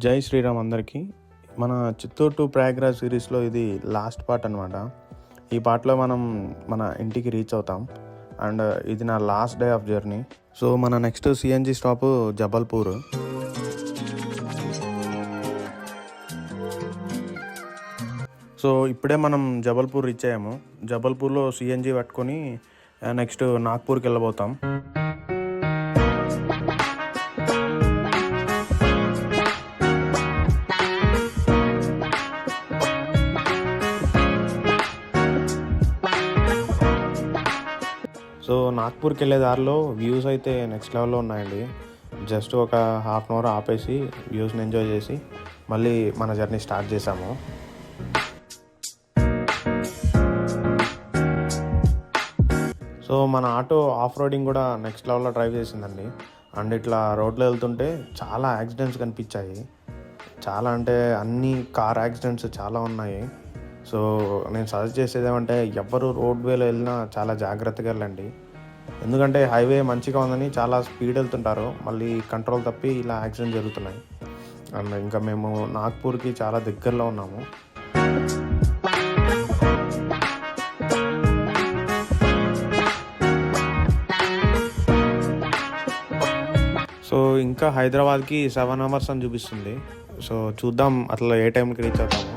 జై శ్రీరామ్ అందరికీ. మన చిత్తూరు టు ప్రయాగ్రాజ్ సిరీస్లో ఇది లాస్ట్ పార్ట్ అనమాట. ఈ పార్ట్లో మనం మన ఇంటికి రీచ్ అవుతాం అండ్ ఇది నా last day of journey. So మన next CNG stop Jabalpur. So ఇప్పుడే మనం జబల్పూర్ రీచ్ అయ్యాము. జబల్పూర్లో సిఎన్జి పట్టుకొని నెక్స్ట్ నాగ్పూర్కి వెళ్ళబోతాం. సో నాగ్పూర్కి వెళ్ళే దారిలో వ్యూస్ అయితే నెక్స్ట్ లెవెల్లో ఉన్నాయండి. జస్ట్ ఒక హాఫ్ అన్ అవర్ ఆపేసి వ్యూస్ని ఎంజాయ్ చేసి మళ్ళీ మన జర్నీ స్టార్ట్ చేసాము. సో మన ఆటో ఆఫ్ రోడింగ్ కూడా నెక్స్ట్ లెవెల్లో డ్రైవ్ చేసిందండి. అండ్ ఇట్లా రోడ్లో వెళ్తుంటే చాలా యాక్సిడెంట్స్ కనిపించాయి. చాలా అంటే అన్ని కార్ యాక్సిడెంట్స్ చాలా ఉన్నాయి. సో నేను సజెస్ట్ చేసేది ఏమంటే ఎవ్వరు రోడ్వేలో వెళ్ళినా చాలా జాగ్రత్తగా వెళ్ళండి. ఎందుకంటే హైవే మంచిగా ఉందని చాలా స్పీడ్ వెళ్తుంటారు, మళ్ళీ కంట్రోల్ తప్పి ఇలా యాక్సిడెంట్ జరుగుతున్నాయి. అండ్ ఇంకా మేము నాగ్పూర్కి చాలా దగ్గరలో ఉన్నాము. సో ఇంకా హైదరాబాద్కి 7 hours అని చూపిస్తుంది. సో చూద్దాం అట్లా ఏ టైంకి రీచ్ అవుతాము.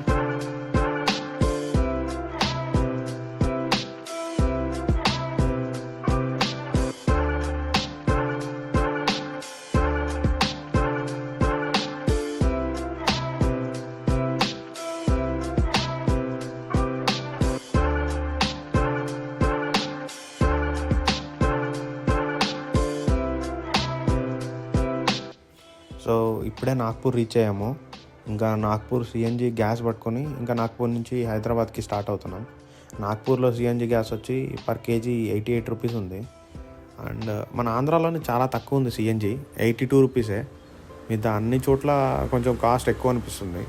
సో ఇప్పుడే నాగ్పూర్ రీచ్ అయ్యాము. ఇంకా నాగ్పూర్ సిఎన్జి గ్యాస్ పట్టుకొని ఇంకా నాగ్పూర్ నుంచి హైదరాబాద్కి స్టార్ట్ అవుతున్నాం. నాగ్పూర్లో సిఎన్జి గ్యాస్ వచ్చి పర్ కేజీ 88 రూపీస్ ఉంది. అండ్ మన ఆంధ్రాలోనే చాలా తక్కువ ఉంది సిఎన్జి, 82 రూపీసే. మిగతా అన్ని చోట్ల కొంచెం కాస్ట్ ఎక్కువ అనిపిస్తుంది.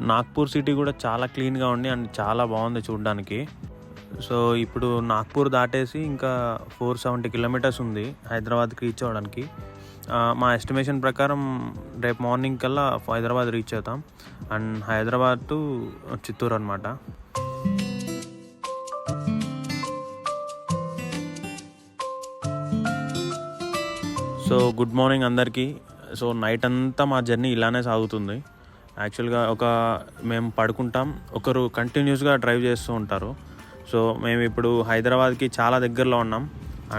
నాగ్పూర్ సిటీ కూడా చాలా క్లీన్గా ఉంది అండ్ చాలా బాగుంది చూడడానికి. సో ఇప్పుడు నాగ్పూర్ దాటేసి ఇంకా 470 kilometers ఉంది హైదరాబాద్కి రీచ్ అవ్వడానికి. మా ఎస్టిమేషన్ ప్రకారం రేపు మార్నింగ్ కల్లా హైదరాబాద్ రీచ్ అవుతాం. అండ్ హైదరాబాద్ టు చిత్తూరు అనమాట. సో గుడ్ మార్నింగ్ అందరికీ. సో నైట్ అంతా మా జర్నీ ఇలానే సాగుతుంది. యాక్చువల్గా మేము పడుకుంటాం, ఒకరు కంటిన్యూస్గా డ్రైవ్ చేస్తూ ఉంటారు. సో మేము ఇప్పుడు హైదరాబాద్కి చాలా దగ్గరలో ఉన్నాం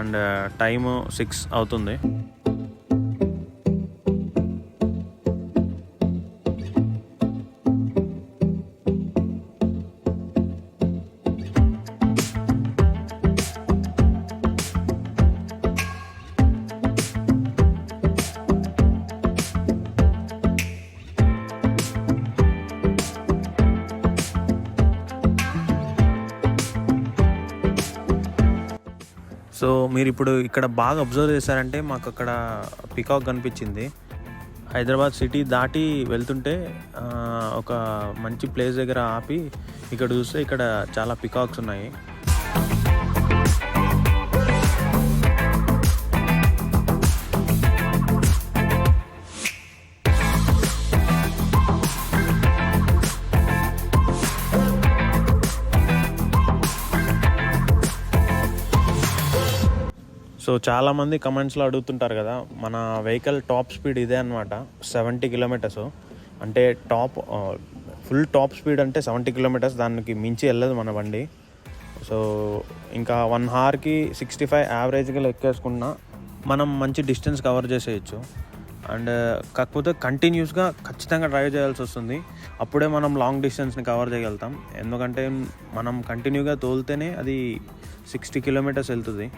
అండ్ టైము 6 అవుతుంది. సో మీరు ఇప్పుడు ఇక్కడ బాగా అబ్జర్వ్ చేశారంటే మాకు అక్కడ పికాక్ కనిపించింది. హైదరాబాద్ సిటీ దాటి వెళ్తుంటే ఒక మంచి ప్లేస్ దగ్గర ఆపి ఇక్కడ చూస్తే ఇక్కడ చాలా పికాక్స్ ఉన్నాయి. సో చాలామంది కమెంట్స్లో అడుగుతుంటారు కదా, మన వెహికల్ టాప్ స్పీడ్ ఇదే అనమాట, 70 kilometers. అంటే ఫుల్ టాప్ స్పీడ్ అంటే 70 kilometers, దానికి మించి వెళ్ళదు మన బండి. సో ఇంకా 1 hourకి 65 యావరేజ్గా ఎక్కేసుకున్నా మనం మంచి డిస్టెన్స్ కవర్ చేసేయచ్చు. అండ్ కాకపోతే కంటిన్యూస్గా ఖచ్చితంగా డ్రైవ్ చేయాల్సి వస్తుంది, అప్పుడే మనం లాంగ్ డిస్టెన్స్ని కవర్ చేయగలుగుతాం. ఎందుకంటే మనం కంటిన్యూగా తోలితేనే అది 60 kilometers వెళ్తుంది.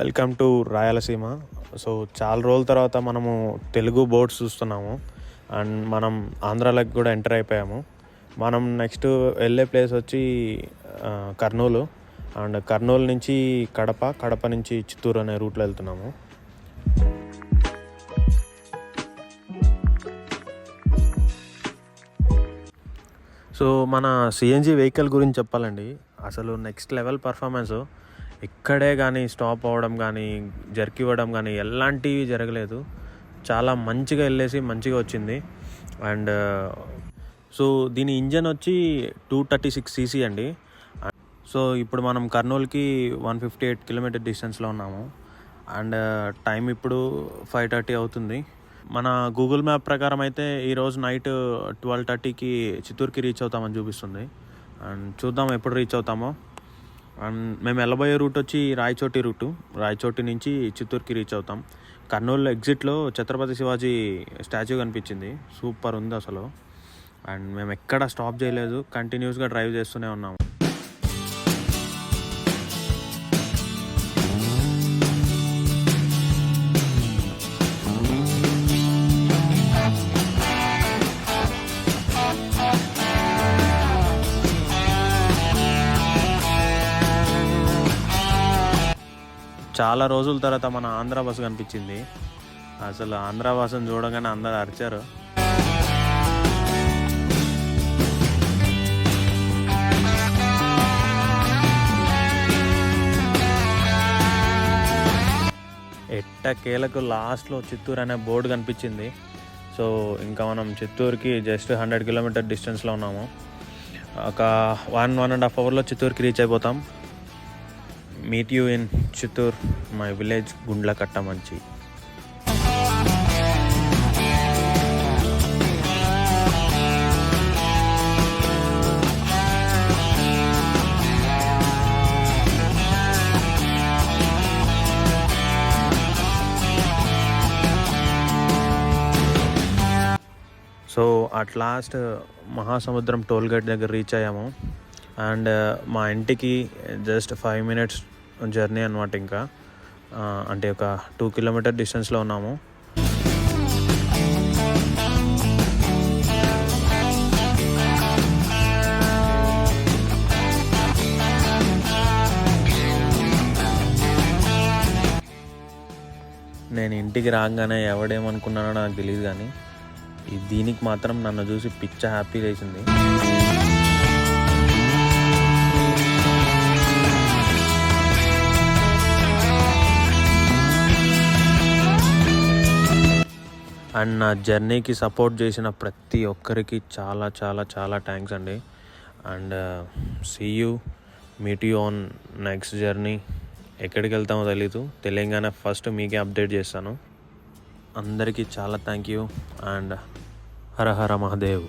Welcome to Rayalaseema. సో చాలా రోజుల తర్వాత మనము తెలుగు బోర్డ్స్ చూస్తున్నాము అండ్ మనం ఆంధ్రాలోకి కూడా ఎంటర్ అయిపోయాము. మనం నెక్స్ట్ వెళ్ళే ప్లేస్ వచ్చి కర్నూలు అండ్ కర్నూలు నుంచి కడప నుంచి చిత్తూరు అనే రూట్లో వెళ్తున్నాము. సో మన సిఎన్జి వెహికల్ గురించి చెప్పాలండి, అసలు నెక్స్ట్ లెవెల్ పర్ఫార్మెన్స్. ఎక్కడే కానీ స్టాప్ అవ్వడం కానీ జర్క్ ఇవ్వడం కానీ ఎలాంటివి జరగలేదు. చాలా మంచిగా వెళ్ళేసి మంచిగా వచ్చింది. అండ్ సో దీని ఇంజన్ వచ్చి 236cc అండి. సో ఇప్పుడు మనం కర్నూలుకి 158 కిలోమీటర్ డిస్టెన్స్లో ఉన్నాము అండ్ టైం ఇప్పుడు 5:30 అవుతుంది. మన గూగుల్ మ్యాప్ ప్రకారం అయితే ఈరోజు నైట్ 12:30కి చిత్తూరుకి రీచ్ అవుతామని చూపిస్తుంది. అండ్ చూద్దాం ఎప్పుడు రీచ్ అవుతామో. అండ్ మేము వెళ్ళబోయే రూట్ వచ్చి రాయచోటి నుంచి చిత్తూరుకి రీచ్ అవుతాం. కర్నూలు ఎగ్జిట్లో ఛత్రపతి శివాజీ స్టాచ్యూ కనిపించింది, సూపర్ ఉంది అసలు. అండ్ మేము ఎక్కడ స్టాప్ చేయలేదు, కంటిన్యూస్గా డ్రైవ్ చేస్తూనే ఉన్నాము. చాలా రోజుల తర్వాత మన ఆంధ్ర బస్సు కనిపించింది. అసలు ఆంధ్ర బస్సును చూడగానే అందరు అరిచారు. ఎట్టకేలకు లాస్ట్లో చిత్తూరు అనే బోర్డు కనిపించింది. సో ఇంకా మనం చిత్తూరుకి జస్ట్ 100 కిలోమీటర్ డిస్టెన్స్లో ఉన్నాము. ఒక 1.5 అవర్లో చిత్తూరుకి రీచ్ అయిపోతాం. Meet you in Chittoor, my village Gundlakatta మంచి. So at last Mahasamudram toll gate దగ్గర రీచ్ అయ్యాము. అండ్ మా ఇంటికి జస్ట్ 5 minutes జర్నీ అనమాట. ఇంకా అంటే ఒక 2 కిలోమీటర్ డిస్టెన్స్లో ఉన్నాము. నేను ఇంటికి రాగానే ఎవడేమనుకున్నానో నాకు తెలియదు, కానీ దీనికి మాత్రం నన్ను చూసి పిచ్చ హ్యాపీ వేసింది. అండ్ నా జర్నీకి సపోర్ట్ చేసిన ప్రతి ఒక్కరికి చాలా చాలా చాలా థ్యాంక్స్ అండి. And see you, meet you on next journey. ఎక్కడికి వెళ్తామో తెలీదు, తెలియగానే ఫస్ట్ మీకే అప్డేట్ చేస్తాను. అందరికీ చాలా thank you and Hara Hara Mahadev.